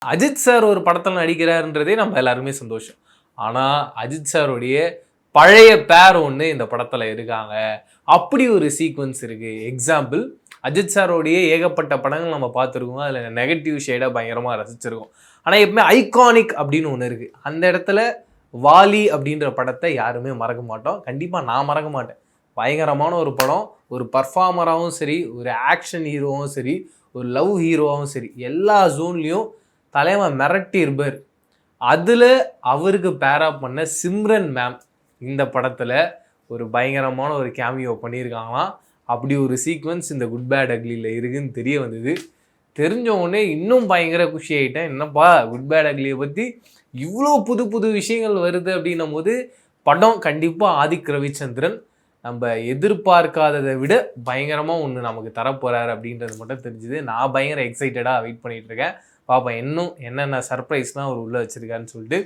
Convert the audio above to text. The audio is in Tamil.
அஜித் சார் ஒரு படத்தில் நடிக்கிறாருன்றதே நம்ம எல்லாருமே சந்தோஷம். ஆனால் அஜித் சாருடைய பழைய பேர் ஒன்று இந்த படத்தில் இருக்காங்க. அப்படி ஒரு சீக்வன்ஸ் இருக்குது. எக்ஸாம்பிள், அஜித் சாரோடைய ஏகப்பட்ட படங்கள் நம்ம பார்த்துருக்கோம். அதில் நெகட்டிவ் ஷேடாக பயங்கரமாக ரசிச்சிருக்கோம். ஆனால் எப்பவுமே ஐகானிக் அப்படின்னு ஒன்று இருக்குது. அந்த இடத்துல வாலி அப்படின்ற படத்தை யாருமே மறக்க மாட்டோம். கண்டிப்பாக நான் மறக்க மாட்டேன். பயங்கரமான ஒரு படம். ஒரு பர்ஃபார்மராகவும் சரி, ஒரு ஆக்ஷன் ஹீரோவும் சரி, ஒரு லவ் ஹீரோவும் சரி, எல்லா ஜோன்லேயும் தலைவன் மிரட்டி இருப்பார். அதில் அவருக்கு பேரப் பண்ண சிம்ரன் மேம் இந்த படத்தில் ஒரு பயங்கரமான ஒரு கேமியோ பண்ணியிருக்காங்களாம். அப்படி ஒரு சீக்வன்ஸ் இந்த குட் பேட் அக்லியில் இருக்குதுன்னு தெரிய வந்தது. தெரிஞ்ச உடனே இன்னும் பயங்கர குஷி ஆகிட்டேன். என்னப்பா குட் பேட் அக்லியை பற்றி இவ்வளோ புது புது விஷயங்கள் வருது அப்படின்னும் போது படம் கண்டிப்பாக ஆதிக் ரவிச்சந்திரன் நம்ம எதிர்பார்க்காததை விட பயங்கரமாக ஒன்று நமக்கு தரப்போகிறாரு அப்படின்றது மட்டும் தெரிஞ்சுது. நான் பயங்கர எக்ஸைட்டடாக வெயிட் பண்ணிகிட்டு இருக்கேன். பாப்பா இன்னும் என்னென்ன சர்ப்ரைஸ்லாம் அவர் உள்ளே வச்சுருக்காருன்னு சொல்லிட்டு.